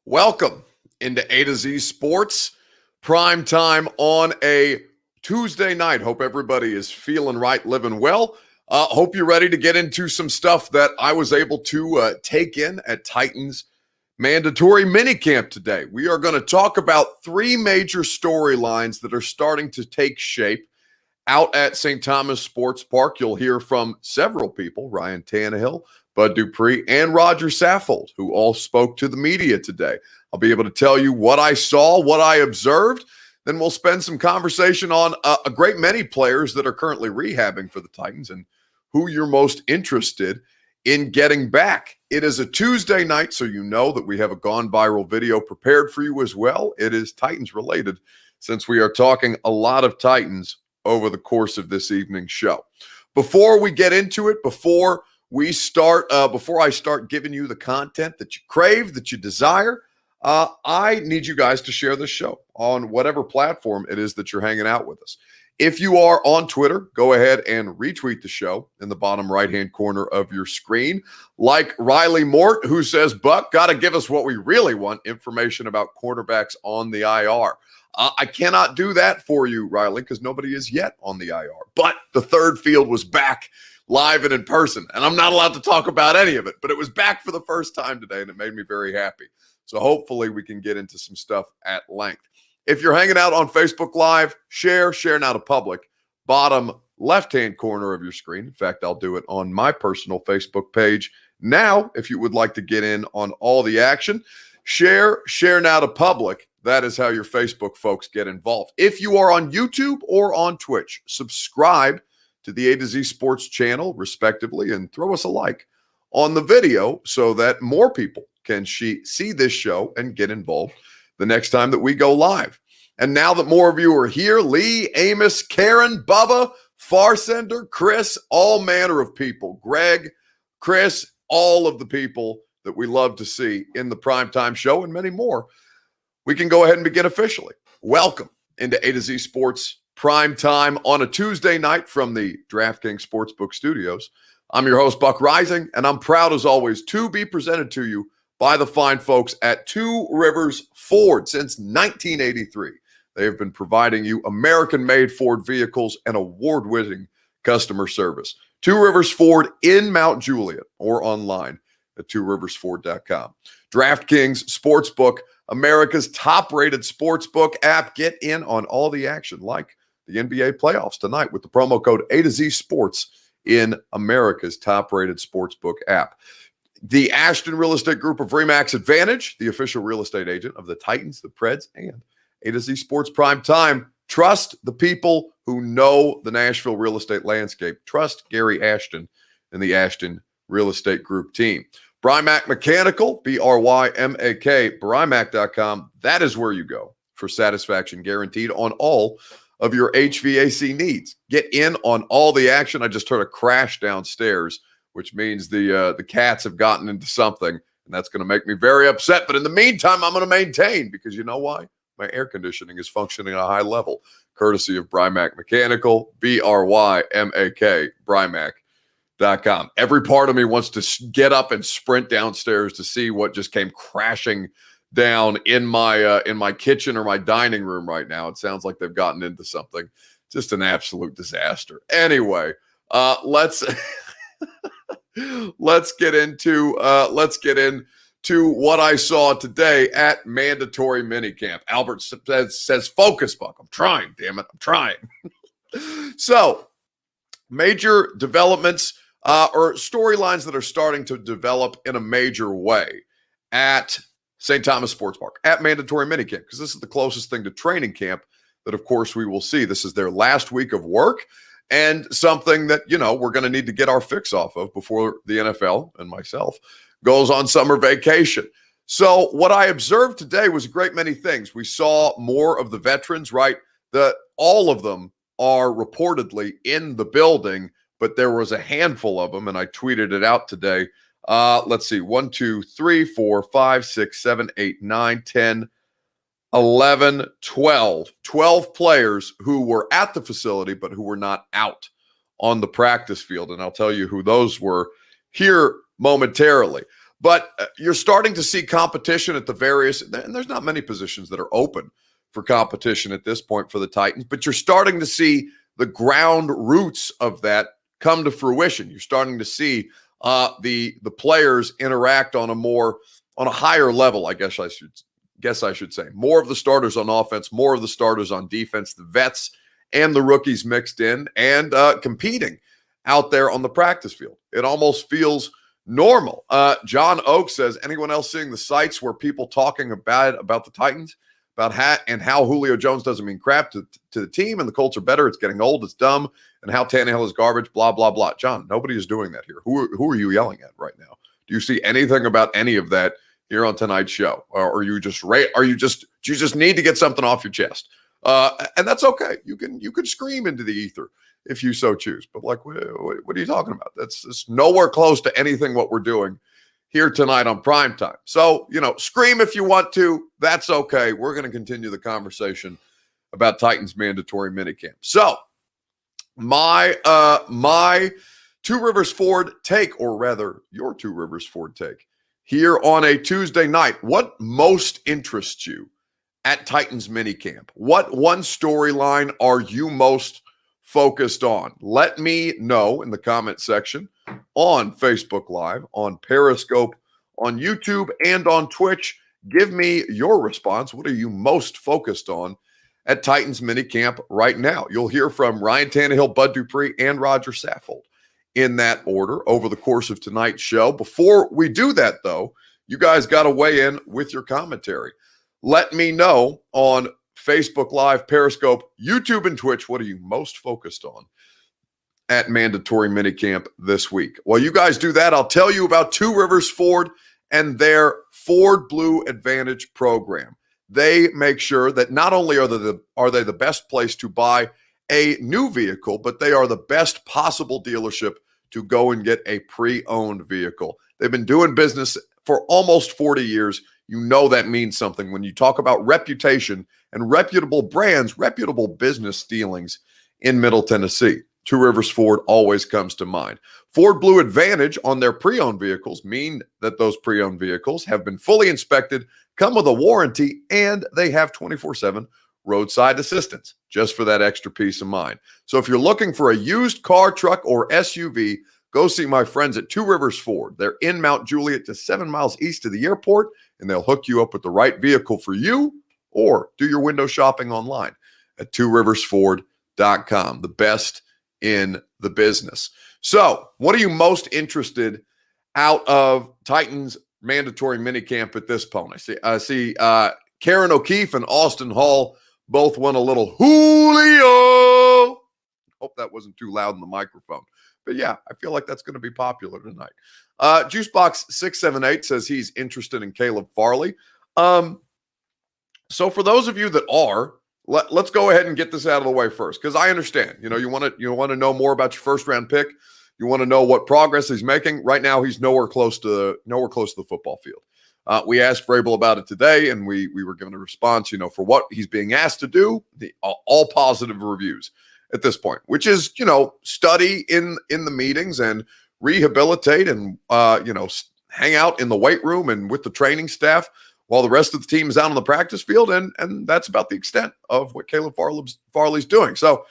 Welcome into A to Z Sports, prime time on a Tuesday night. Hope everybody is feeling right, living well. Hope you're ready to get into some stuff that I was able to take in at Titans mandatory minicamp today. We are going to talk about three major storylines that are starting to take shape out at St. Thomas Sports Park. You'll hear from several people, Ryan Tannehill, Bud Dupree, and Roger Saffold, who all spoke to the media today. I'll be able to tell you what I saw, what I observed. Then we'll spend some conversation on a great many players that are currently rehabbing for the Titans and who you're most interested in getting back. It is a Tuesday night, so you know that we have a gone viral video prepared for you as well. It is Titans related, since we are talking a lot of Titans over the course of this evening's show. Before we get into it, before I start giving you the content that you crave, that you desire, I need you guys to share this show on whatever platform it is that you're hanging out with us. If you are on Twitter, go ahead and retweet the show in the bottom right-hand corner of your screen. Like Riley Mort, who says, Buck, got to give us what we really want, information about quarterbacks on the IR. I cannot do that for you, Riley, because nobody is yet on the IR. But the third field was back live and in person, and I'm not allowed to talk about any of it, but it was back for the first time today, and it made me very happy. So hopefully we can get into some stuff at length. If you're hanging out on Facebook Live, share now to public, bottom left-hand corner of your screen. In fact, I'll do it on my personal Facebook page now if you would like to get in on all the action. Share now to public. That is how your Facebook folks get involved. If you are on YouTube or on Twitch, subscribe to the A to Z Sports channel, respectively, and throw us a like on the video so that more people can see this show and get involved the next time that we go live. And now that more of you are here, Lee, Amos, Karen, Bubba, Farsender, Chris, all manner of people, Greg, Chris, all of the people that we love to see in the primetime show and many more, we can go ahead and begin officially. Welcome into A to Z Sports Prime Time on a Tuesday night from the DraftKings Sportsbook Studios. I'm your host, Buck Rising, and I'm proud as always to be presented to you by the fine folks at Two Rivers Ford. Since 1983, they have been providing you American-made Ford vehicles and award-winning customer service. Two Rivers Ford in Mount Juliet or online at tworiversford.com. DraftKings Sportsbook, America's top-rated sportsbook app. Get in on all the action like the NBA playoffs tonight with the promo code A to Z Sports in America's top-rated sportsbook app. The Ashton Real Estate Group of RE/MAX Advantage, the official real estate agent of the Titans, the Preds, and A to Z Sports Prime Time. Trust the people who know the Nashville real estate landscape. Trust Gary Ashton and the Ashton Real Estate Group team. Brymak Mechanical, BRYMAK, Brymak.com. That is where you go for satisfaction guaranteed on all of your HVAC needs. Get in on all the action. I just heard a crash downstairs, which means the cats have gotten into something, and that's going to make me very upset. But in the meantime, I'm going to maintain, because you know why? My air conditioning is functioning at a high level, courtesy of Brymak Mechanical, BRYMAK, Brymak.com. Every part of me wants to get up and sprint downstairs to see what just came crashing down in my kitchen or my dining room right now. It sounds like they've gotten into something. Just an absolute disaster. Anyway, let's get into what I saw today at mandatory minicamp. Albert says focus, Buck. I'm trying, damn it. I'm trying. So, major developments or storylines that are starting to develop in a major way at St. Thomas Sports Park, at mandatory minicamp, because this is the closest thing to training camp that, of course, we will see. This is their last week of work and something that, we're going to need to get our fix off of before the NFL and myself goes on summer vacation. So what I observed today was a great many things. We saw more of the veterans, right? All of them are reportedly in the building, but there was a handful of them, and I tweeted it out today. Let's see, 1, 2, 3, 4, 5, 6, 7, 8, 9, 10, 11, 12. 12 players who were at the facility, but who were not out on the practice field. And I'll tell you who those were here momentarily. But you're starting to see competition at the various, and there's not many positions that are open for competition at this point for the Titans, but you're starting to see the ground roots of that come to fruition. You're starting to see the players interact on a higher level, I guess I should say. More of the starters on offense, more of the starters on defense, the vets and the rookies mixed in and competing out there on the practice field. It almost feels normal. John Oak says, anyone else seeing the sites where people talking about the Titans, about how Julio Jones doesn't mean crap to the team and the Colts are better, it's getting old, it's dumb, and how Tannehill is garbage, blah, blah, blah. John, nobody is doing that here. Who are you yelling at right now? Do you see anything about any of that here on tonight's show? Or are you just do you just need to get something off your chest? And that's okay. You can scream into the ether if you so choose. But like, what are you talking about? That's nowhere close to anything what we're doing here tonight on primetime. So, scream if you want to. That's okay. We're going to continue the conversation about Titans mandatory minicamp. So, my Two Rivers Ford take, or rather your Two Rivers Ford take, here on a Tuesday night. What most interests you at Titans minicamp? What one storyline are you most focused on? Let me know in the comment section on Facebook Live, on Periscope, on YouTube, and on Twitch. Give me your response. What are you most focused on at Titans minicamp right now? You'll hear from Ryan Tannehill, Bud Dupree, and Roger Saffold in that order over the course of tonight's show. Before we do that, though, you guys got to weigh in with your commentary. Let me know on Facebook Live, Periscope, YouTube, and Twitch, what are you most focused on at mandatory minicamp this week? While you guys do that, I'll tell you about Two Rivers Ford and their Ford Blue Advantage program. They make sure that not only are they the best place to buy a new vehicle, but they are the best possible dealership to go and get a pre-owned vehicle. They've been doing business for almost 40 years. You know that means something when you talk about reputation and reputable brands, reputable business dealings in Middle Tennessee. Two Rivers Ford always comes to mind. Ford Blue Advantage on their pre-owned vehicles mean that those pre-owned vehicles have been fully inspected, come with a warranty, and they have 24/7 roadside assistance, just for that extra peace of mind. So if you're looking for a used car, truck, or SUV, go see my friends at Two Rivers Ford. They're in Mount Juliet, just 7 miles east of the airport, and they'll hook you up with the right vehicle for you, or do your window shopping online at tworiversford.com, the best in the business. So what are you most interested out of Titans mandatory minicamp at this point? I see Karen O'Keefe and Austin Hall both went a little Julio. Hope that wasn't too loud in the microphone. But yeah, I feel like that's going to be popular tonight. Juicebox678 says he's interested in Caleb Farley. So for those of you that are, let's go ahead and get this out of the way first, because I understand. You want to know more about your first round pick. You want to know what progress he's making. Right now, he's nowhere close to the football field. We asked Vrabel about it today, and we were given a response. For what he's being asked to do, all positive reviews at this point, which is study in the meetings and rehabilitate and hang out in the weight room and with the training staff while the rest of the team is out on the practice field, and that's about the extent of what Caleb Farley's doing. So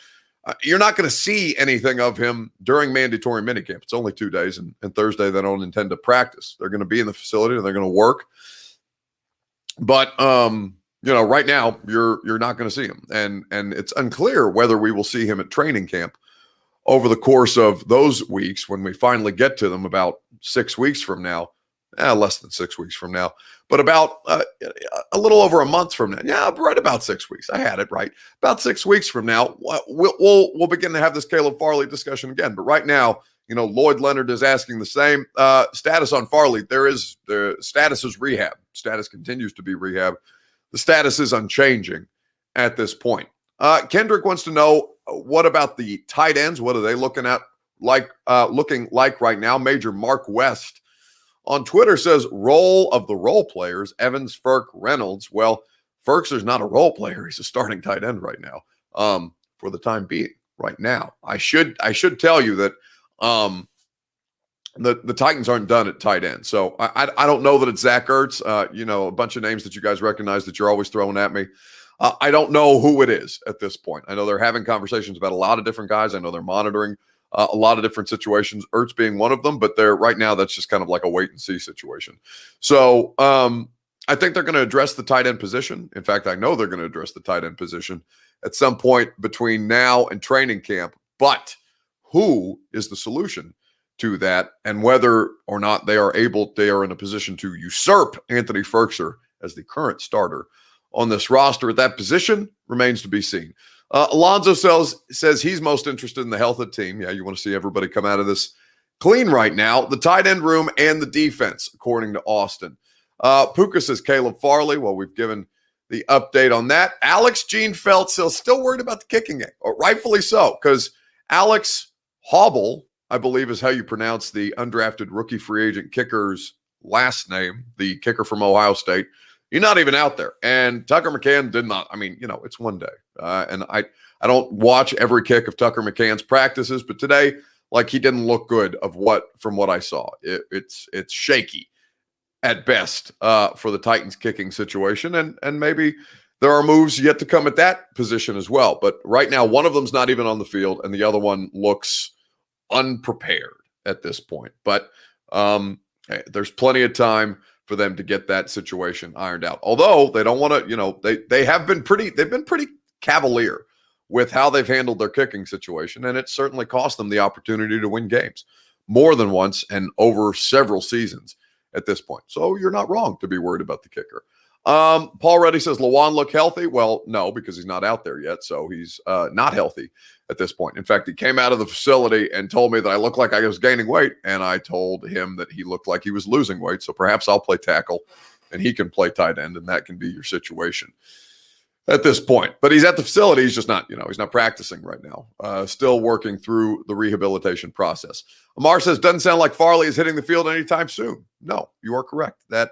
you're not going to see anything of him during mandatory minicamp. It's only 2 days, and Thursday they don't intend to practice. They're going to be in the facility and they're going to work. But right now you're not going to see him, and it's unclear whether we will see him at training camp over the course of those weeks when we finally get to them about 6 weeks from now. Less than 6 weeks from now, but about a little over a month from now. Yeah, right about 6 weeks. I had it right. About 6 weeks from now, we'll begin to have this Caleb Farley discussion again. But right now, Lloyd Leonard is asking the same status on Farley. The status is rehab. Status continues to be rehab. The status is unchanging at this point. Kendrick wants to know, what about the tight ends? What are they looking like right now? Major Mark West on Twitter says role of the role players, Evans, Ferk, Reynolds. Well, Ferks is not a role player. He's a starting tight end right now for the time being right now. I should tell you that the Titans aren't done at tight end. So I don't know that it's Zach Ertz. A bunch of names that you guys recognize that you're always throwing at me. I don't know who it is at this point. I know they're having conversations about a lot of different guys. I know they're monitoring a lot of different situations, Ertz being one of them, but right now that's just kind of like a wait and see situation. So I think they're going to address the tight end position. In fact, I know they're going to address the tight end position at some point between now and training camp. But who is the solution to that, and whether or not they are in a position to usurp Anthony Ferkser as the current starter on this roster at that position remains to be seen. Alonzo says he's most interested in the health of the team. Yeah, you want to see everybody come out of this clean right now. The tight end room and the defense, according to Austin. Puka says Caleb Farley. Well, we've given the update on that. Alex Gene Feltz still worried about the kicking game, or rightfully so, because Alex Hobble, I believe is how you pronounce the undrafted rookie free agent kicker's last name, the kicker from Ohio State. You're not even out there. And Tucker McCann did not. I mean, it's one day. And I don't watch every kick of Tucker McCann's practices, but today, he didn't look good from what I saw. It's shaky at best for the Titans kicking situation. And maybe there are moves yet to come at that position as well. But right now, one of them's not even on the field, and the other one looks unprepared at this point. But hey, there's plenty of time for them to get that situation ironed out. Although they don't want to, they've been pretty cavalier with how they've handled their kicking situation, and it certainly cost them the opportunity to win games more than once and over several seasons at this point. So you're not wrong to be worried about the kicker. Paul Reddy says Lawan look healthy. Well, no, because he's not out there yet, so he's not healthy at this point. In fact, he came out of the facility and told me that I looked like I was gaining weight, and I told him that he looked like he was losing weight. So perhaps I'll play tackle and he can play tight end, and that can be your situation at this point. But he's at the facility. He's just not, he's not practicing right now. Still working through the rehabilitation process. Amar says, doesn't sound like Farley is hitting the field anytime soon. No, you are correct. That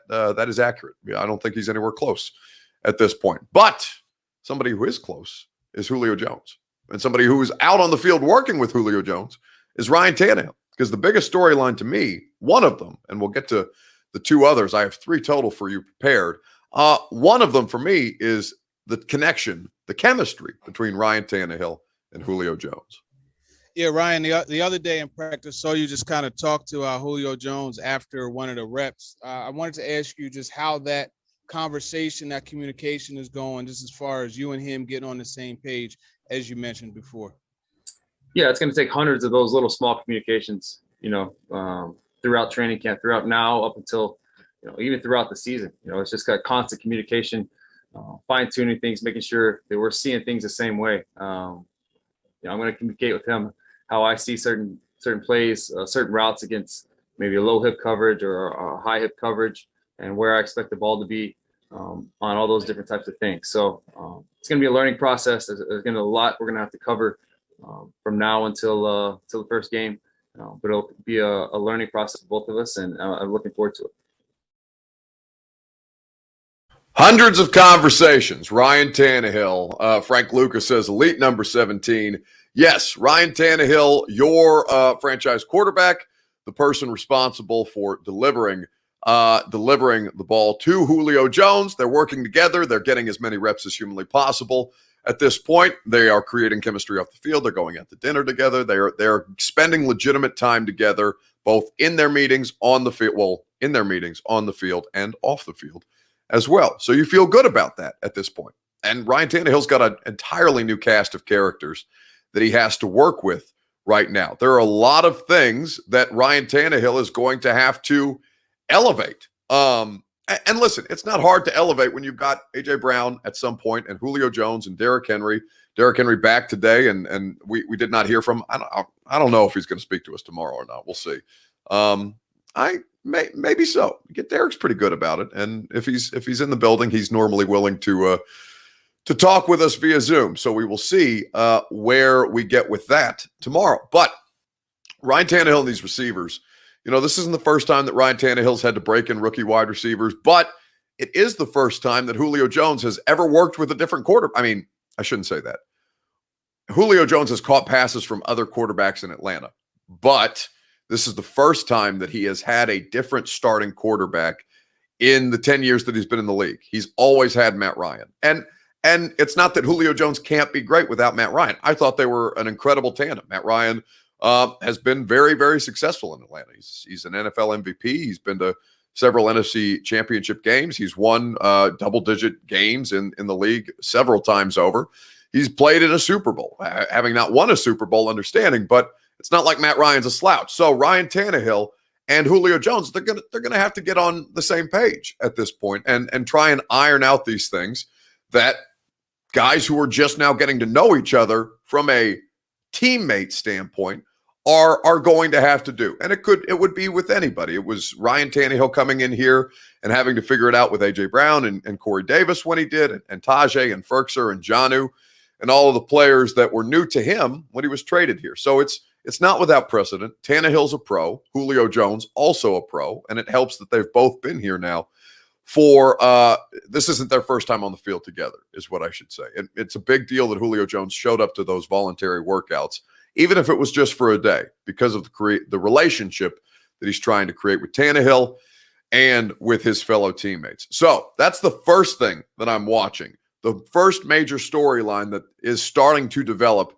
is accurate. I don't think he's anywhere close at this point. But somebody who is close is Julio Jones. And somebody who is out on the field working with Julio Jones is Ryan Tannehill. Because the biggest storyline to me, one of them, and we'll get to the two others. I have three total for you prepared. One of them for me is the connection, the chemistry between Ryan Tannehill and Julio Jones. Yeah, Ryan, the other day in practice, saw you just kind of talk to Julio Jones after one of the reps. I wanted to ask you just how that conversation, that communication is going, just as far as you and him getting on the same page, as you mentioned before. Yeah, it's going to take hundreds of those little small communications, throughout training camp, throughout now up until, even throughout the season. It's just got constant communication, fine-tuning things, making sure that we're seeing things the same way. I'm going to communicate with him how I see certain plays, certain routes against maybe a low hip coverage or a high hip coverage, and where I expect the ball to be on all those different types of things. So it's going to be a learning process. There's going to be a lot we're going to have to cover from now until the first game, but it'll be a learning process for both of us, and I'm looking forward to it. Hundreds of conversations. Ryan Tannehill. Frank Lucas says elite number 17. Yes, Ryan Tannehill, your franchise quarterback, the person responsible for delivering the ball to Julio Jones. They're working together. They're getting as many reps as humanly possible. At this point, they are creating chemistry off the field. They're going out to dinner together. They're spending legitimate time together, both in their meetings on the field, in their meetings on the field and off the field as well. So you feel good about that at this point. And Ryan Tannehill's got an entirely new cast of characters that he has to work with right now. There are a lot of things that Ryan Tannehill is going to have to elevate. And listen, it's not hard to elevate when you've got A.J. Brown at some point and Julio Jones and Derrick Henry. Derrick Henry back today, and we did not hear from him. I don't know if he's going to speak to us tomorrow or not. We'll see. Maybe so. Derrick's pretty good about it, and if he's in the building, he's normally willing to talk with us via Zoom. So we will see where we get with that tomorrow. But Ryan Tannehill and these receivers, this isn't the first time that Ryan Tannehill's had to break in rookie wide receivers, but it is the first time that Julio Jones has ever worked with a different quarterback. I mean, I shouldn't say that. Julio Jones has caught passes from other quarterbacks in Atlanta, but this is the first time that he has had a different starting quarterback in the 10 years that he's been in the league. He's always had Matt Ryan. And it's not that Julio Jones can't be great without Matt Ryan. I thought they were an incredible tandem. Matt Ryan has been very, very successful in Atlanta. He's an NFL MVP. He's been to several NFC championship games. He's won double-digit games in the league several times over. He's played in a Super Bowl, having not won a Super Bowl, understanding, but it's not like Matt Ryan's a slouch. So Ryan Tannehill and Julio Jones, they're gonna have to get on the same page at this point and try and iron out these things that guys who are just now getting to know each other from a teammate standpoint are going to have to do. And it would be with anybody. It was Ryan Tannehill coming in here and having to figure it out with A.J. Brown and Corey Davis when he did, and Tajay and Ferkser and Jonnu and all of the players that were new to him when he was traded here. So it's not without precedent. Tannehill's a pro. Julio Jones also a pro. And it helps that they've both been here now for this isn't their first time on the field together, is what I should say. It's a big deal that Julio Jones showed up to those voluntary workouts, even if it was just for a day, because of the relationship that he's trying to create with Tannehill and with his fellow teammates. So that's the first thing that I'm watching. The first major storyline that is starting to develop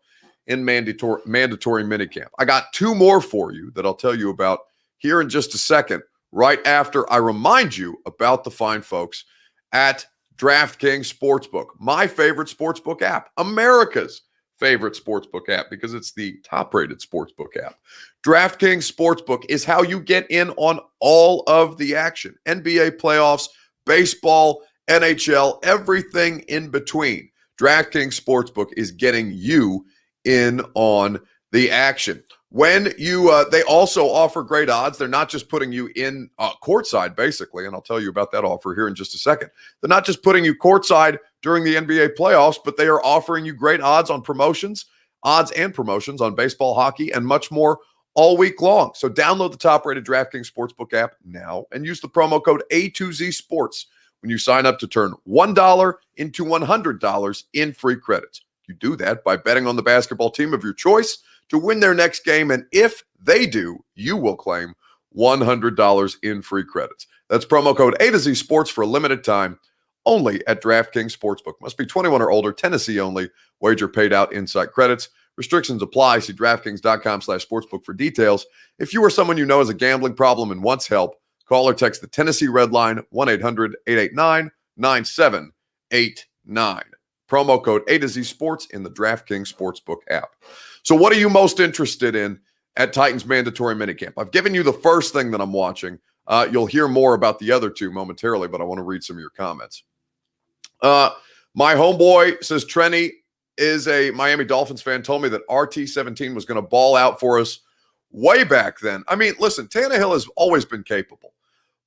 in mandatory minicamp. I got two more for you that I'll tell you about here in just a second, right after I remind you about the fine folks at DraftKings Sportsbook, my favorite sportsbook app, America's favorite sportsbook app, because it's the top-rated sportsbook app. DraftKings Sportsbook is how you get in on all of the action. NBA playoffs, baseball, NHL, everything in between. DraftKings Sportsbook is getting you in on the action. When you, they also offer great odds. They're not just putting you in courtside, basically, and I'll tell you about that offer here in just a second. They're not just putting you courtside during the NBA playoffs, but they are offering you great odds and promotions on baseball, hockey, and much more all week long. So download the top-rated DraftKings Sportsbook app now and use the promo code A2Z Sports when you sign up to turn $1 into $100 in free credits. You do that by betting on the basketball team of your choice to win their next game, and if they do, you will claim $100 in free credits. That's promo code A2Z Sports for a limited time, only at DraftKings Sportsbook. Must be 21 or older, Tennessee only. Wager paid out in site credits. Restrictions apply. See DraftKings.com/sportsbook for details. If you or someone you know has a gambling problem and wants help, call or text the Tennessee Red Line, 1-800-889-9789. Promo code A2Z Sports in the DraftKings Sportsbook app. So what are you most interested in at Titans mandatory minicamp? I've given you the first thing that I'm watching. You'll hear more about the other two momentarily, but I want to read some of your comments. My homeboy says Trenny is a Miami Dolphins fan, told me that RT17 was going to ball out for us way back then. I mean, listen, Tannehill has always been capable,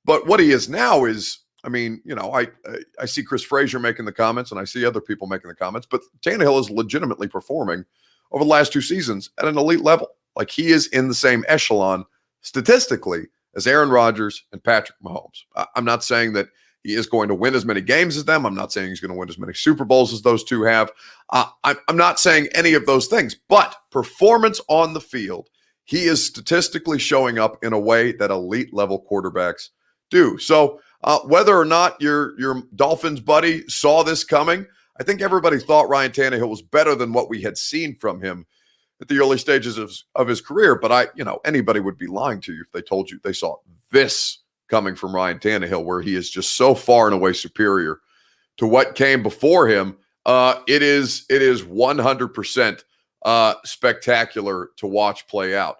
but what he is now is, I mean, you know, I see Chris Frazier making the comments and I see other people making the comments, but Tannehill is legitimately performing over the last two seasons at an elite level. Like, he is in the same echelon statistically as Aaron Rodgers and Patrick Mahomes. I'm not saying that he is going to win as many games as them. I'm not saying he's going to win as many Super Bowls as those two have. I'm not saying any of those things, but performance on the field, he is statistically showing up in a way that elite level quarterbacks do. So whether or not your Dolphins buddy saw this coming, I think everybody thought Ryan Tannehill was better than what we had seen from him at the early stages of his career. But anybody would be lying to you if they told you they saw this coming from Ryan Tannehill, where he is just so far and away superior to what came before him. It is 100% spectacular to watch play out.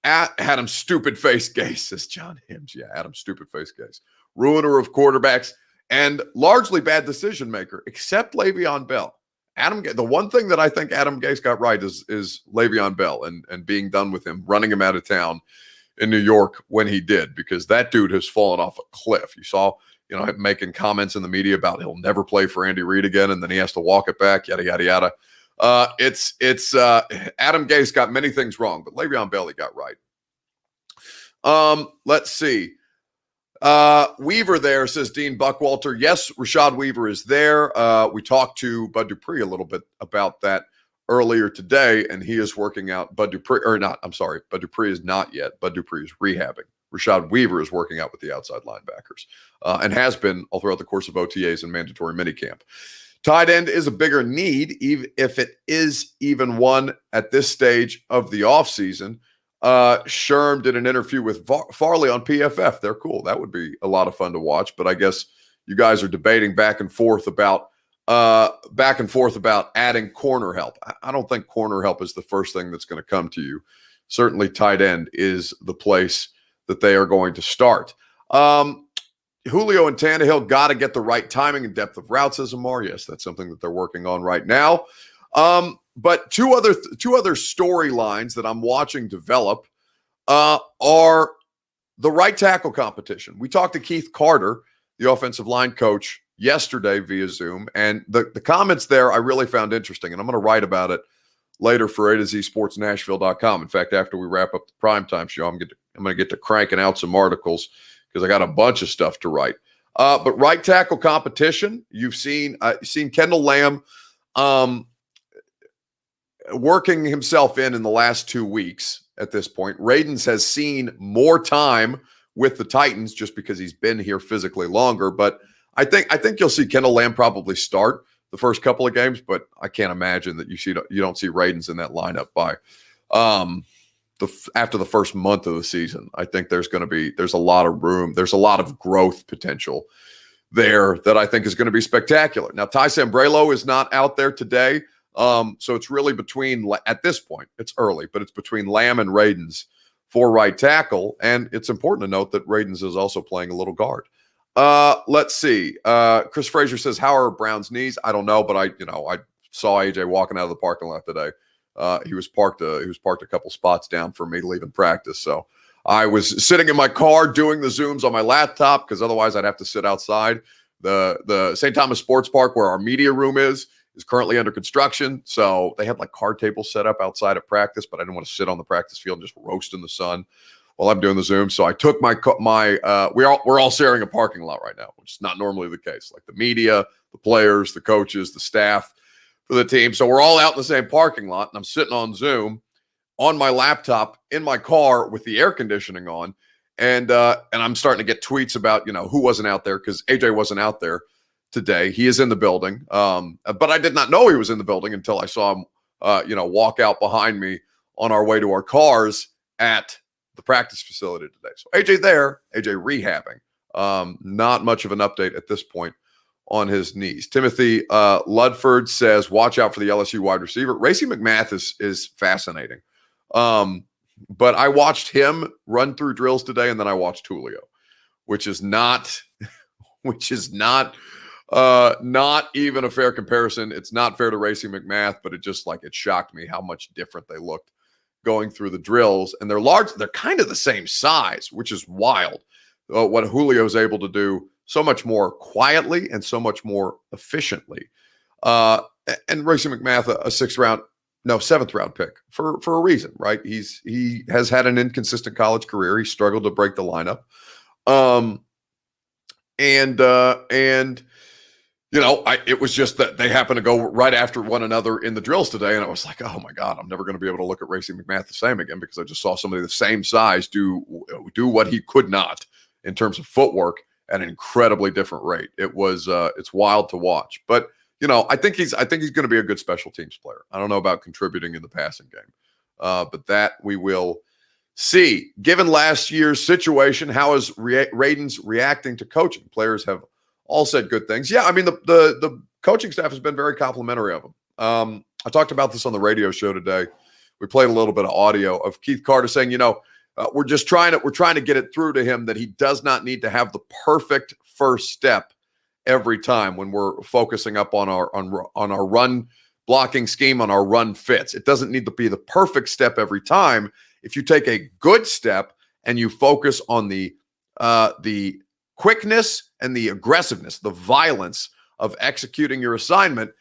Adam Stupid Face Gay says John Hims. Yeah, Adam Stupid Face Gaze. Ruiner of quarterbacks and largely bad decision maker, except Le'Veon Bell. The one thing that I think Adam Gase got right is Le'Veon Bell and being done with him, running him out of town in New York when he did, because that dude has fallen off a cliff. You saw, him making comments in the media about he'll never play for Andy Reid again, and then he has to walk it back, yada, yada, yada. It's Adam Gase got many things wrong, but Le'Veon Bell he got right. Let's see. Weaver there says Dean Buckwalter. Yes, Rashad Weaver is there. We talked to Bud Dupree a little bit about that earlier today, and he is working out. Bud Dupree is not yet. Bud Dupree is rehabbing. Rashad Weaver is working out with the outside linebackers and has been all throughout the course of OTAs and mandatory minicamp. Tight end is a bigger need, even if it is even one at this stage of the offseason. Sherm did an interview with Farley on PFF. They're cool. That would be a lot of fun to watch. But I guess you guys are debating back and forth about adding corner help. I don't think corner help is the first thing that's going to come to you. Certainly tight end is the place that they are going to start. Julio and Tannehill got to get the right timing and depth of routes, says Amar. Yes, that's something that they're working on right now. But two other storylines that I'm watching develop are the right tackle competition. We talked to Keith Carter, the offensive line coach, yesterday via Zoom, and the comments there I really found interesting, and I'm going to write about it later for A2ZSportsNashville.com. In fact, after we wrap up the primetime show, I'm going to get to cranking out some articles because I got a bunch of stuff to write. But right tackle competition, you've seen Kendall Lamb working himself in the last 2 weeks at this point. Radens has seen more time with the Titans just because he's been here physically longer. But I think you'll see Kendall Lamb probably start the first couple of games, but I can't imagine that you don't see Radens in that lineup by after the first month of the season. I think there's a lot of room. There's a lot of growth potential there that I think is going to be spectacular. Now, Ty Sambrailo is not out there today. So it's really at this point, it's early, but it's between Lamb and Radens for right tackle. And it's important to note that Radens is also playing a little guard. Let's see. Chris Frazier says, how are Brown's knees? I don't know, but I saw AJ walking out of the parking lot today. He was parked a couple spots down for me leaving practice. So I was sitting in my car doing the Zooms on my laptop because otherwise I'd have to sit outside. The St. Thomas Sports Park, where our media room is currently under construction. So they had like card tables set up outside of practice, but I didn't want to sit on the practice field and just roast in the sun while I'm doing the Zoom. So I took we're all sharing a parking lot right now, which is not normally the case. Like the media, the players, the coaches, the staff for the team. So we're all out in the same parking lot, and I'm sitting on Zoom on my laptop in my car with the air conditioning on. And I'm starting to get tweets about, who wasn't out there, because AJ wasn't out there today. He is in the building. But I did not know he was in the building until I saw him, walk out behind me on our way to our cars at the practice facility today. So AJ rehabbing. Not much of an update at this point on his knees. Timothy Ludford says, watch out for the LSU wide receiver. Racey McMath is fascinating. But I watched him run through drills today, and then I watched Julio, which is not even a fair comparison. It's not fair to Racey McMath, but it shocked me how much different they looked going through the drills. And they're kind of the same size, which is wild. What Julio's able to do so much more quietly and so much more efficiently. And Racey McMath, a seventh round pick for a reason, right? He has had an inconsistent college career. He struggled to break the lineup. It was just that they happened to go right after one another in the drills today. And I was like, oh my God, I'm never going to be able to look at Racey McMath the same again, because I just saw somebody the same size do what he could not in terms of footwork at an incredibly different rate. It's wild to watch, but I think he's going to be a good special teams player. I don't know about contributing in the passing game, but that we will see. Given last year's situation, how is Radens reacting to coaching? Players have all said good things. Yeah, I mean, the coaching staff has been very complimentary of him. I talked about this on the radio show today. We played a little bit of audio of Keith Carter saying, we're trying to get it through to him that he does not need to have the perfect first step every time when we're focusing up on our run blocking scheme, on our run fits. It doesn't need to be the perfect step every time. If you take a good step and you focus on the quickness and the aggressiveness, the violence of executing your assignment,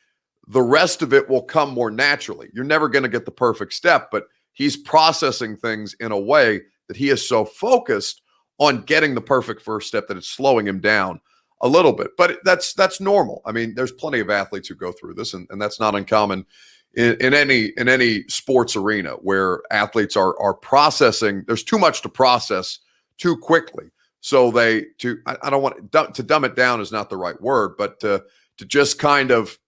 the rest of it will come more naturally. You're never going to get the perfect step, but he's processing things in a way that he is so focused on getting the perfect first step that it's slowing him down a little bit. But that's normal. I mean, there's plenty of athletes who go through this, and that's not uncommon in any sports arena where athletes are processing. There's too much to process too quickly. So I don't want to dumb it down is not the right word, but to just kind of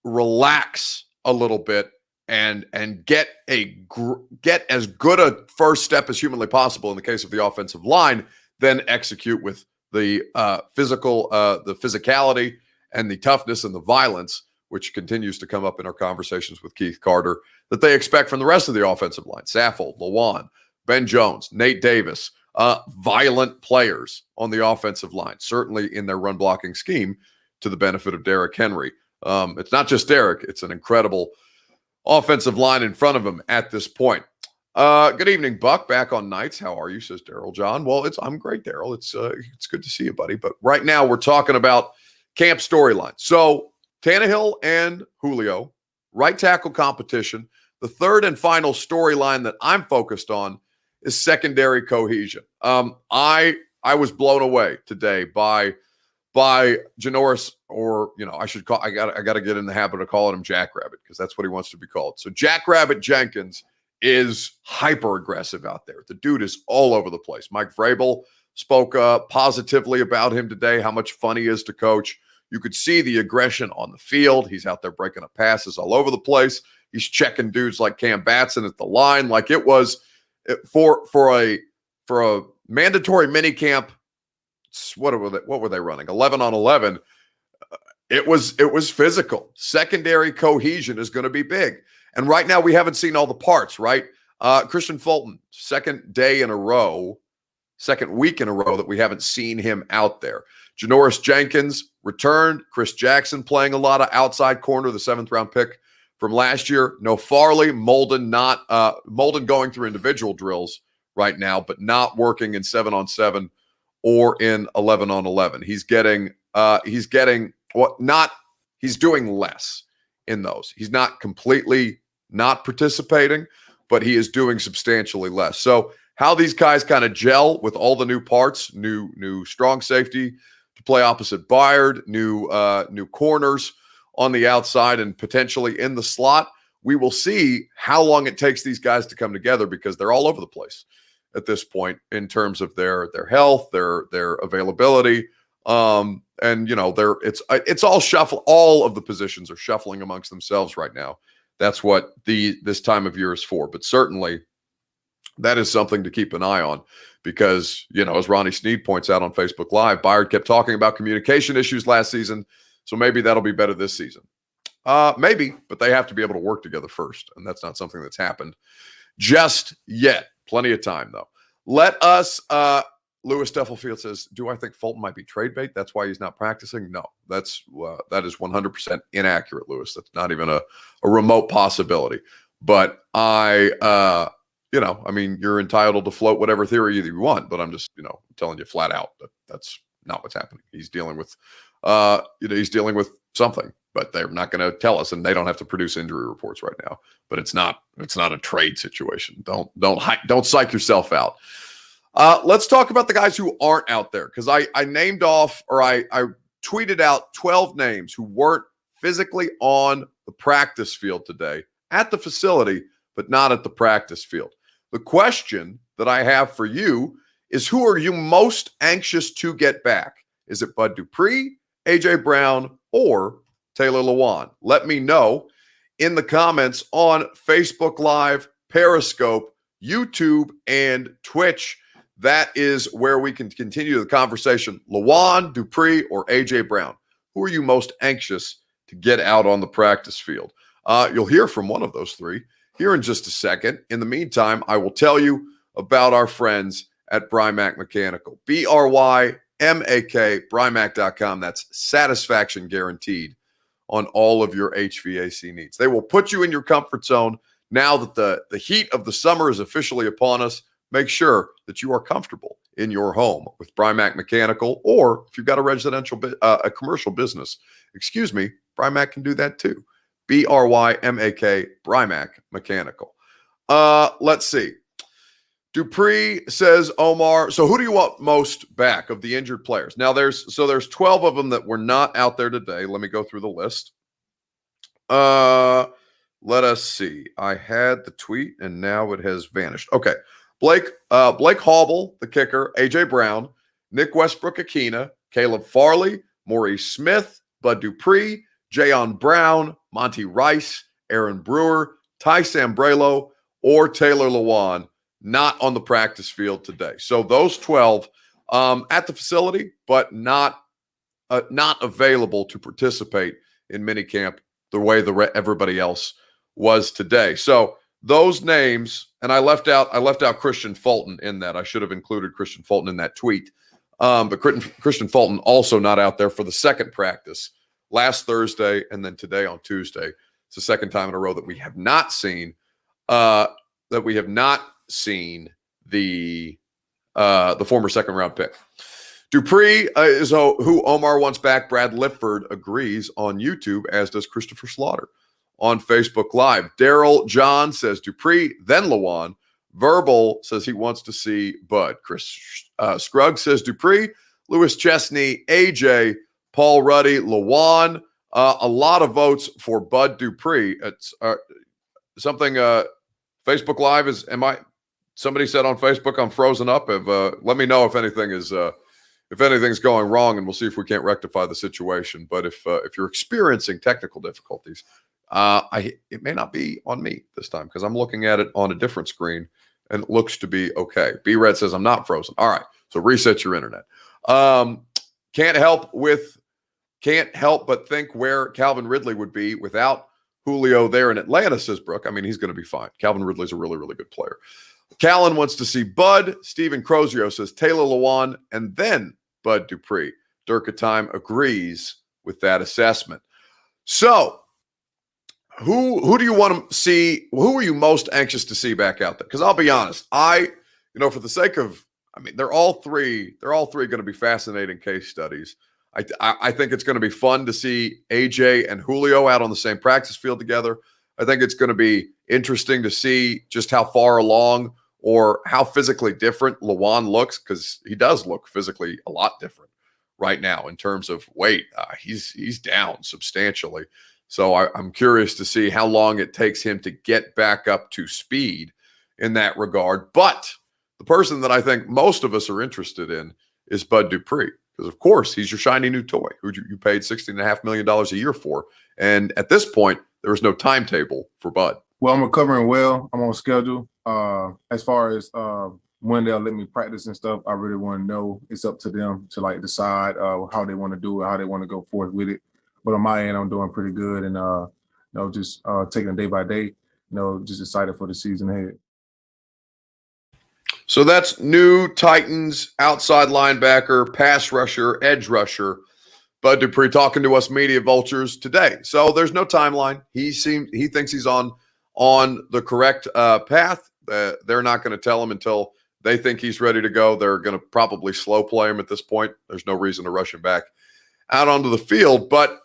relax a little bit and get as good a first step as humanly possible in the case of the offensive line, then execute with the physicality and the toughness and the violence, which continues to come up in our conversations with Keith Carter, that they expect from the rest of the offensive line. Saffold, Lawan, Ben Jones, Nate Davis, violent players on the offensive line, certainly in their run blocking scheme to the benefit of Derrick Henry. It's not just Derrick, it's an incredible offensive line in front of him at this point. Good evening, Buck. Back on nights. How are you? Says Daryl John. Well, I'm great, Daryl. It's good to see you, buddy. But right now we're talking about camp storyline. So Tannehill and Julio, right tackle competition. The third and final storyline that I'm focused on is secondary cohesion. I was blown away today by Janoris, or I got to get in the habit of calling him Jackrabbit because that's what he wants to be called. So Jackrabbit Jenkins is hyper aggressive out there. The dude is all over the place. Mike Vrabel spoke positively about him today, how much fun he is to coach. You could see the aggression on the field. He's out there breaking up passes all over the place. He's checking dudes like Cam Batson at the line, like it was for a mandatory minicamp. What were they running? 11 on 11. It was physical. Secondary cohesion is going to be big. And right now we haven't seen all the parts, right? Christian Fulton, second week in a row that we haven't seen him out there. Janoris Jenkins returned. Chris Jackson playing a lot of outside corner, the 7th round pick from last year. No Farley, Molden going through individual drills right now, but not working in 7-on-7 or in 11-on-11. He's doing less in those. He's not completely not participating, but he is doing substantially less. So how these guys kind of gel with all the new parts, new strong safety to play opposite Byard, new corners on the outside and potentially in the slot. We will see how long it takes these guys to come together because they're all over the place at this point in terms of their health, their availability. It's all shuffle. All of the positions are shuffling amongst themselves right now. That's what this time of year is for. But certainly that is something to keep an eye on because, as Ronnie Sneed points out on Facebook Live, Byard kept talking about communication issues last season. So maybe that'll be better this season. Maybe, but they have to be able to work together first. And that's not something that's happened just yet. Plenty of time, though. Let us Lewis Stuffelfield says, do I think Fulton might be trade bait? That's why he's not practicing? No, that is 100% inaccurate, Lewis. That's not even a remote possibility. But you're entitled to float whatever theory you want, but I'm just, telling you flat out that that's not what's happening. He's dealing with, something, but they're not going to tell us, and they don't have to produce injury reports right now. But it's not a trade situation. Don't psych yourself out. Let's talk about the guys who aren't out there because I named off or I tweeted out 12 names who weren't physically on the practice field today at the facility, but not at the practice field. The question that I have for you is who are you most anxious to get back? Is it Bud Dupree, A.J. Brown, or Taylor Lewan? Let me know in the comments on Facebook Live, Periscope, YouTube, and Twitch. That is where we can continue the conversation. Lewan, Dupree, or A.J. Brown? Who are you most anxious to get out on the practice field? You'll hear from one of those three here in just a second. In the meantime, I will tell you about our friends at Brymac Mechanical. BRYMAK, Brymac.com. That's satisfaction guaranteed on all of your HVAC needs. They will put you in your comfort zone now that the heat of the summer is officially upon us. Make sure that you are comfortable in your home with Brymac Mechanical, or if you've got a commercial business, Brymac can do that too. BRYMAK, Brymac Mechanical. Let's see. Dupree says, Omar, so who do you want most back of the injured players? Now there's 12 of them that were not out there today. Let me go through the list. Let us see. I had the tweet and now it has vanished. Okay. Blake Hobble, the kicker, AJ Brown, Nick Westbrook-Akina, Caleb Farley, Maurice Smith, Bud Dupree, Jayon Brown, Monty Rice, Aaron Brewer, Ty Sambrelo, or Taylor Lewan not on the practice field today. So those 12 at the facility, but not available to participate in minicamp the way everybody else was today. So those names, and I left out Christian Fulton in that. I should have included Christian Fulton in that tweet. But Christian Fulton also not out there for the second practice last Thursday and then today on Tuesday. It's the second time in a row that we have not seen the former second round pick. Dupree is who Omar wants back. Brad Lifford agrees on YouTube, as does Christopher Slaughter on Facebook Live. Daryl John says Dupree, then Lewan. Verbal says he wants to see Bud. Chris Scruggs says Dupree. Lewis Chesney, AJ, Paul Ruddy, Lewan. A lot of votes for Bud Dupree. It's something Facebook Live is. Somebody said on Facebook I'm frozen up. Let me know if anything is. If anything's going wrong, and we'll see if we can't rectify the situation. But if you're experiencing technical difficulties, it may not be on me this time because I'm looking at it on a different screen and it looks to be okay. B-Red says I'm not frozen. All right, so reset your internet. Can't help but think where Calvin Ridley would be without Julio there in Atlanta, says Brooke. I mean, he's going to be fine. Calvin Ridley's a really, really good player. Callan wants to see Bud. Stephen Crozio says Taylor Lewan and then Bud Dupree. Dirk Time agrees with that assessment. So, who do you want to see? Who are you most anxious to see back out there? Because I'll be honest, for the sake of, they're all three going to be fascinating case studies. I think it's going to be fun to see AJ and Julio out on the same practice field together. I think it's going to be interesting to see just how far along or how physically different Lewan looks, because he does look physically a lot different right now in terms of weight. He's down substantially. So I'm curious to see how long it takes him to get back up to speed in that regard. But the person that I think most of us are interested in is Bud Dupree, because, of course, he's your shiny new toy who you paid $16.5 million a year for. And at this point, there is no timetable for Bud. Well, I'm recovering well. I'm on schedule. As far as when they'll let me practice and stuff, I really want to know. It's up to them to decide how they want to do it, how they want to go forth with it. But on my end, I'm doing pretty good, and just taking it day by day. Just excited for the season ahead. So that's new Titans outside linebacker, pass rusher, edge rusher, Bud Dupree talking to us media vultures today. So there's no timeline. He thinks he's on the correct path. They're not going to tell him until they think he's ready to go. They're going to probably slow play him at this point. There's no reason to rush him back out onto the field. But,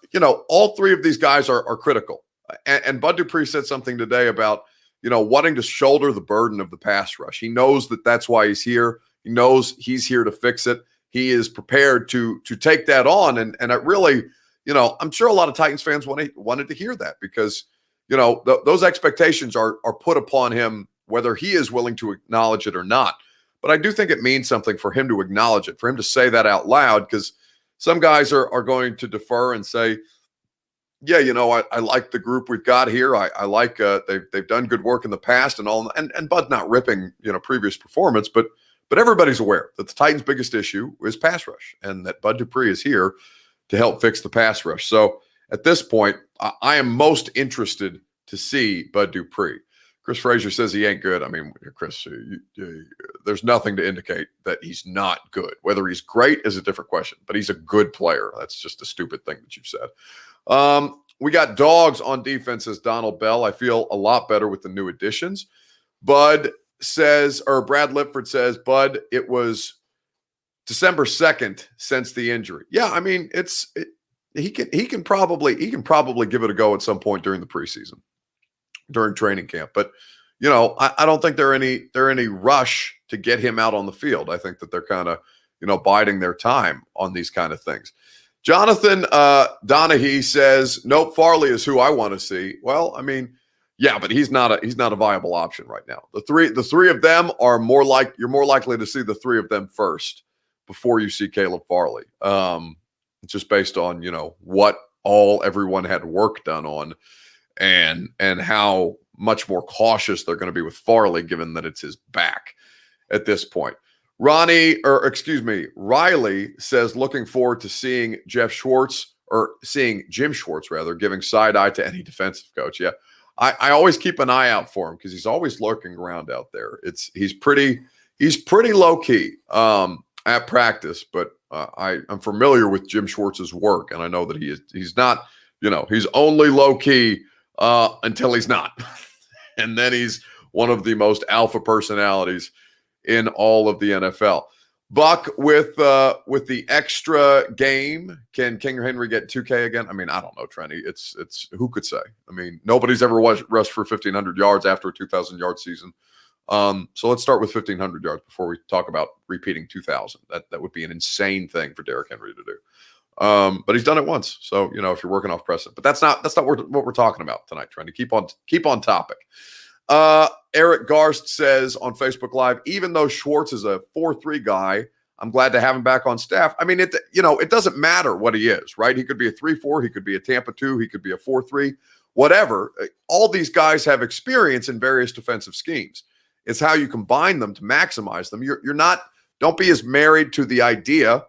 all three of these guys are critical. And Bud Dupree said something today about, wanting to shoulder the burden of the pass rush. He knows that that's why he's here. He knows he's here to fix it. He is prepared to take that on. And it really, I'm sure a lot of Titans fans wanted to hear that because, those expectations are put upon him, whether he is willing to acknowledge it or not. But I do think it means something for him to acknowledge it, for him to say that out loud, because some guys are going to defer and say, yeah, I like the group we've got here. I like they've done good work in the past and all. And Bud's not ripping, previous performance, but everybody's aware that the Titans' biggest issue is pass rush and that Bud Dupree is here to help fix the pass rush. So at this point, I am most interested to see Bud Dupree. Chris Frazier says he ain't good. Chris, there's nothing to indicate that he's not good. Whether he's great is a different question, but he's a good player. That's just a stupid thing that you've said. We got dogs on defense, says Donald Bell. I feel a lot better with the new additions. Brad Lipford says, Bud, it was December 2nd since the injury. Yeah, he can probably give it a go at some point during the preseason, during training camp. But I don't think they're any rush to get him out on the field. I think that they're kind of biding their time on these kind of things. Jonathan Donahue says, nope, Farley is who I want to see. Well, Yeah, but he's not a viable option right now. The three of them are you're more likely to see the three of them first before you see Caleb Farley. Just based on, what everyone had work done on and how much more cautious they're going to be with Farley, given that it's his back at this point. Riley says, looking forward to seeing Jim Schwartz rather, giving side eye to any defensive coach. Yeah. I always keep an eye out for him because he's always lurking around out there. He's pretty low key at practice, but I'm familiar with Jim Schwartz's work, and I know that he's not, he's only low key until he's not, and then he's one of the most alpha personalities in all of the NFL. Buck with the extra game, can King Henry get 2K again? I mean, I don't know, Trenny. It's who could say? I mean, nobody's ever rushed for 1,500 yards after a 2,000-yard season. So let's start with 1,500 yards before we talk about repeating 2,000. That would be an insane thing for Derrick Henry to do. But he's done it once, so if you're working off precedent. But that's not what we're talking about tonight. Trying to keep on topic. Eric Garst says on Facebook Live, even though Schwartz is a 4-3 guy, I'm glad to have him back on staff. I mean, it doesn't matter what he is, right? He could be a 3-4, he could be a Tampa 2, he could be a 4-3, whatever. All these guys have experience in various defensive schemes. It's how you combine them to maximize them. Don't be as married to the idea.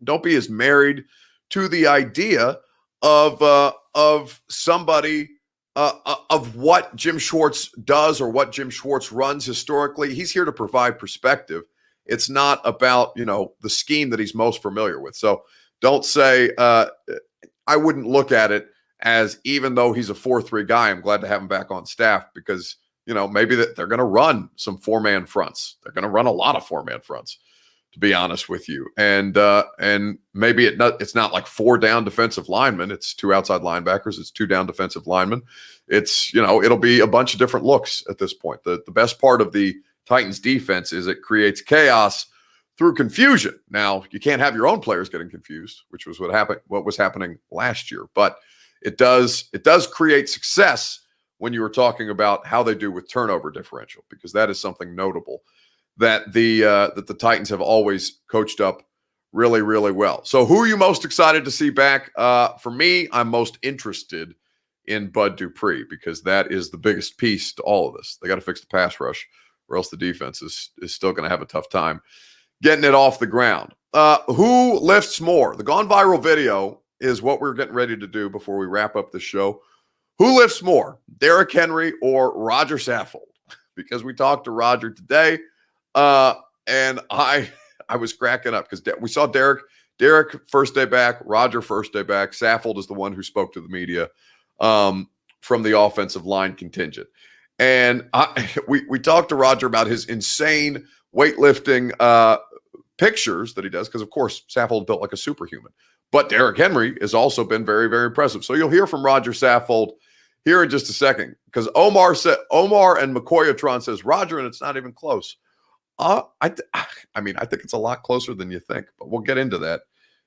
Don't be as married to the idea of somebody. Of what Jim Schwartz does or what Jim Schwartz runs historically. He's here to provide perspective. It's not about, the scheme that he's most familiar with. So don't say, I wouldn't look at it as, even though he's a 4-3 guy, I'm glad to have him back on staff because, maybe that they're going to run some 4-man fronts. They're going to run a lot of 4-man fronts, to be honest with you. And maybe it's not like 4 down defensive linemen. It's 2 outside linebackers. It's 2 down defensive linemen. It's, it'll be a bunch of different looks at this point. The best part of the Titans defense is it creates chaos through confusion. Now, you can't have your own players getting confused, which was what was happening last year. But it does create success when you were talking about how they do with turnover differential, because that is something notable that the Titans have always coached up really, really well. So who are you most excited to see back? For me, I'm most interested in Bud Dupree because that is the biggest piece to all of this. They got to fix the pass rush or else the defense is still going to have a tough time getting it off the ground. Who lifts more? The gone viral video is what we're getting ready to do before we wrap up the show. Who lifts more, Derrick Henry or Roger Saffold? Because we talked to Roger today. And I was cracking up because we saw Derrick first day back, Roger first day back. Saffold is the one who spoke to the media from the offensive line contingent. And we talked to Roger about his insane weightlifting pictures that he does because, of course, Saffold built like a superhuman. But Derrick Henry has also been very, very impressive. So you'll hear from Roger Saffold here in just a second because Omar and McCoyatron says, Roger, and it's not even close. I think it's a lot closer than you think, but we'll get into that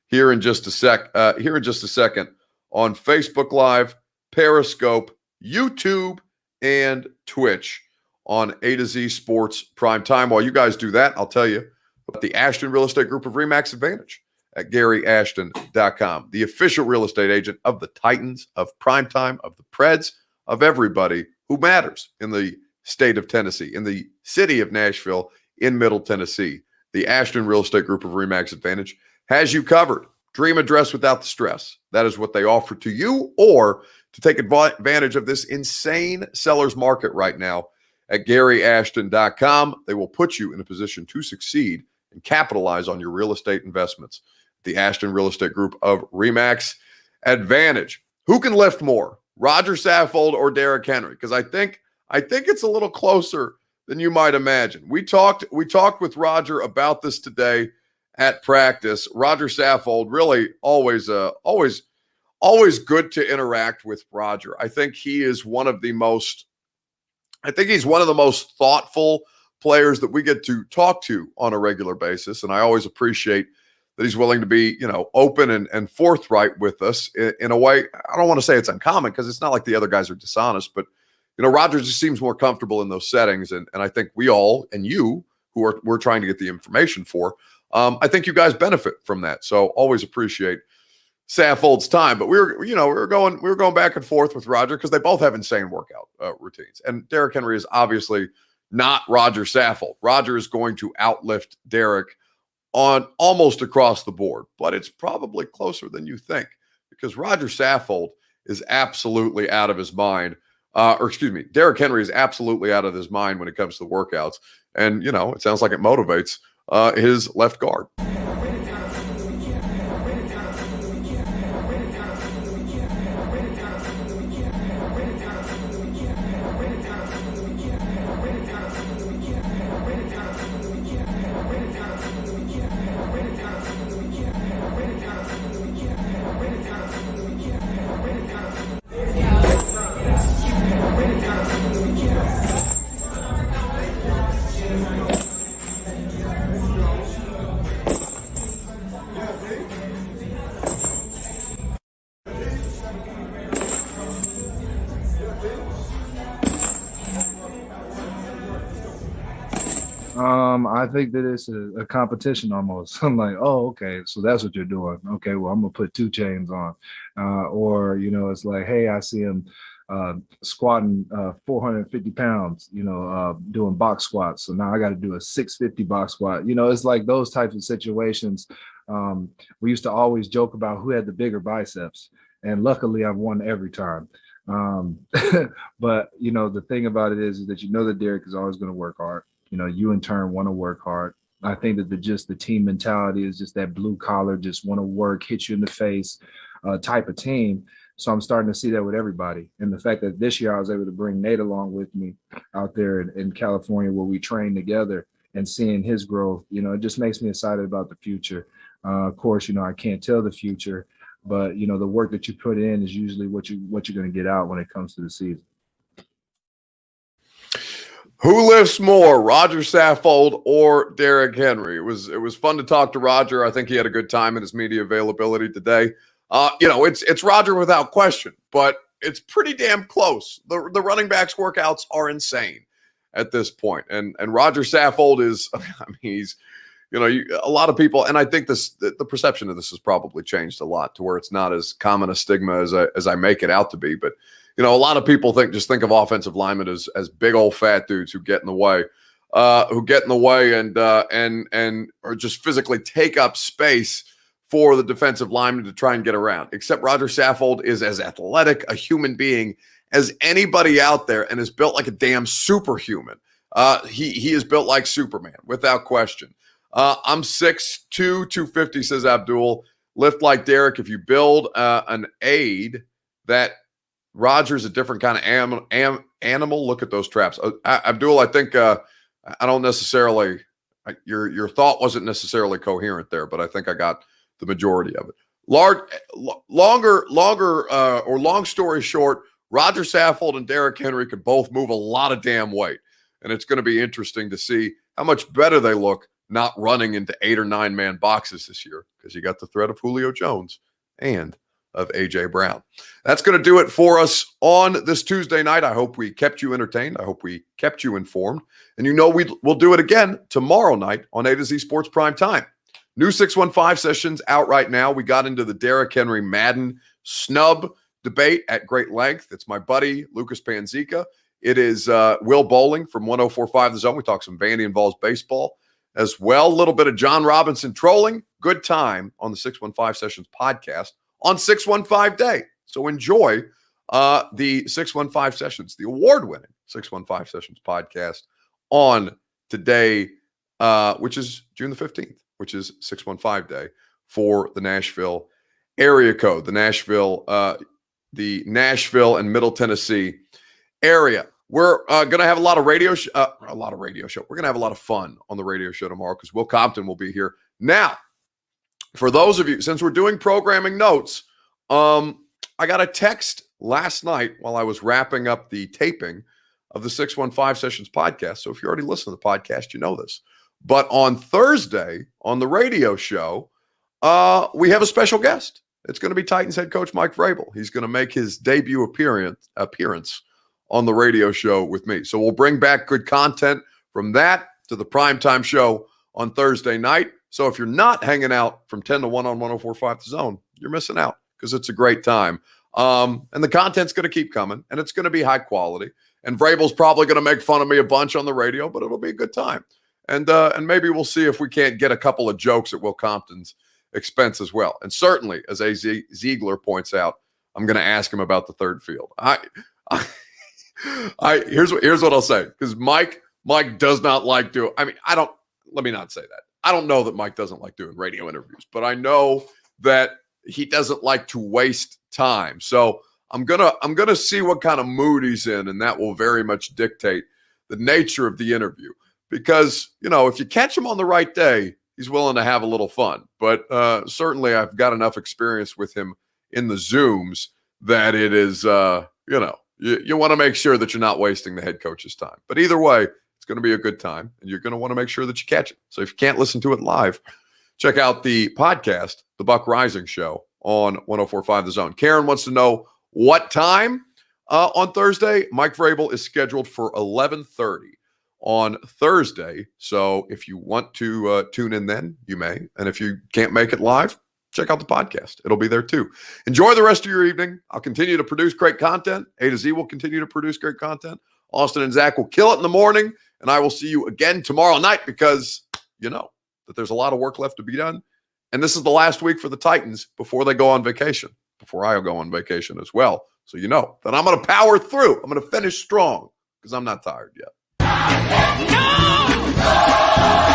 here in just a second on Facebook Live, Periscope, YouTube, and Twitch on A to Z Sports Prime Time. While you guys do that, I'll tell you about the Ashton Real Estate Group of RE/MAX Advantage at GaryAshton.com, the official real estate agent of the Titans, of Primetime, of the Preds, of everybody who matters in the state of Tennessee, in the city of Nashville, in Middle Tennessee. The Ashton Real Estate Group of RE/MAX Advantage has you covered. Dream address without the stress. That is what they offer to you, or to take advantage of this insane seller's market right now at GaryAshton.com. They will put you in a position to succeed and capitalize on your real estate investments. The Ashton Real Estate Group of RE/MAX Advantage. Who can lift more, Roger Saffold or Derrick Henry? Because I think it's a little closer than you might imagine. We talked with Roger about this today at practice. Roger Saffold, really always good to interact with Roger. I think he's one of the most thoughtful players that we get to talk to on a regular basis. And I always appreciate that he's willing to be, open and forthright with us in a way. I don't want to say it's uncommon because it's not like the other guys are dishonest, but Roger just seems more comfortable in those settings. And I think we all, and you who we're trying to get the information for, I think you guys benefit from that. So always appreciate Saffold's time. But we were going back and forth with Roger because they both have insane workout routines. And Derrick Henry is obviously not Roger Saffold. Roger is going to outlift Derrick on almost across the board, but it's probably closer than you think because Roger Saffold is absolutely out of his mind. Derrick Henry is absolutely out of his mind when it comes to the workouts. And, it sounds like it motivates his left guard. I think that it's a competition almost. I'm like, oh, okay, so that's what you're doing. Okay, well, I'm gonna put 2 chains on, or it's like, hey, I see him squatting 450 pounds, doing box squats. So now I got to do a 650 box squat. It's like those types of situations. We used to always joke about who had the bigger biceps, and luckily I've won every time. But the thing about it is that that Derrick is always going to work hard. You in turn want to work hard. I think that the team mentality is just that blue collar, just want to work, hit you in the face type of team. So I'm starting to see that with everybody. And the fact that this year I was able to bring Nate along with me out there in California where we train together and seeing his growth, it just makes me excited about the future. Of course, I can't tell the future, but the work that you put in is usually what you're going to get out when it comes to the season. Who lifts more, Roger Saffold or Derrick Henry? It was fun to talk to Roger. I think he had a good time in his media availability today. It's Roger without question, but it's pretty damn close. The running backs workouts are insane at this point. And Roger Saffold is, he's, a lot of people, and I think the perception of this has probably changed a lot to where it's not as common a stigma as I make it out to be. But a lot of people think of offensive linemen as big old fat dudes who get in the way, and or just physically take up space for the defensive lineman to try and get around. Except Roger Saffold is as athletic a human being as anybody out there and is built like a damn superhuman. He is built like Superman without question. I'm 6'2", 250, says Abdul. Lift like Derrick. If you build an aid that Roger's a different kind of animal. Look at those traps. Abdul, I think I don't necessarily – your thought wasn't necessarily coherent there, but I think I got the majority of it. Long story short, Roger Saffold and Derrick Henry could both move a lot of damn weight, and it's going to be interesting to see how much better they look not running into 8 or 9 man boxes this year because you got the threat of Julio Jones and of A.J. Brown. That's going to do it for us on this Tuesday night. I hope we kept you entertained. I hope we kept you informed. And we'll do it again tomorrow night on A to Z Sports Prime Time. New 615 sessions out right now. We got into the Derrick Henry Madden snub debate at great length. It's my buddy, Lucas Panzica. It is Will Bowling from 104.5 The Zone. We talk some Vandy Involves baseball as well. A little bit of John Robinson trolling. Good time on the 615 Sessions podcast on 615 Day. So enjoy the 615 Sessions, the award-winning 615 Sessions podcast on today, which is June the 15th, which is 615 Day for the Nashville area code, the Nashville and Middle Tennessee area. We're going to have a lot of radio show. We're going to have a lot of fun on the radio show tomorrow because Will Compton will be here. Now, for those of you, since we're doing programming notes, I got a text last night while I was wrapping up the taping of the 615 Sessions podcast. So if you already listen to the podcast, you know this. But on Thursday on the radio show, we have a special guest. It's going to be Titans head coach Mike Vrabel. He's going to make his debut appearance on the radio show with me. So we'll bring back good content from that to the primetime show on Thursday night. So if you're not hanging out from 10 to 1 on 104.5 The Zone, you're missing out because it's a great time. And the content's going to keep coming, and it's going to be high quality. And Vrabel's probably going to make fun of me a bunch on the radio, but it'll be a good time. And maybe we'll see if we can't get a couple of jokes at Will Compton's expense as well. And certainly, as A. Ziegler points out, I'm going to ask him about the third field. Here's what I'll say, because Mike does not like doing. Let me not say that. I don't know that Mike doesn't like doing radio interviews, but I know that he doesn't like to waste time. So I'm gonna see what kind of mood he's in, and that will very much dictate the nature of the interview. Because, if you catch him on the right day, he's willing to have a little fun. But certainly I've got enough experience with him in the Zooms that it is, you want to make sure that you're not wasting the head coach's time. But either way, it's going to be a good time, and you're going to want to make sure that you catch it. So if you can't listen to it live, check out the podcast, The Buck Rising Show, on 104.5 The Zone. Karen wants to know what time on Thursday. Mike Vrabel is scheduled for 11:30 on Thursday. So if you want to tune in then, you may. And if you can't make it live, check out the podcast. It'll be there too. Enjoy the rest of your evening. I'll continue to produce great content. A to Z will continue to produce great content. Austin and Zach will kill it in the morning. And I will see you again tomorrow night, because you know that there's a lot of work left to be done. And this is the last week for the Titans before they go on vacation, before I go on vacation as well. So you know that I'm going to power through. I'm going to finish strong because I'm not tired yet. No!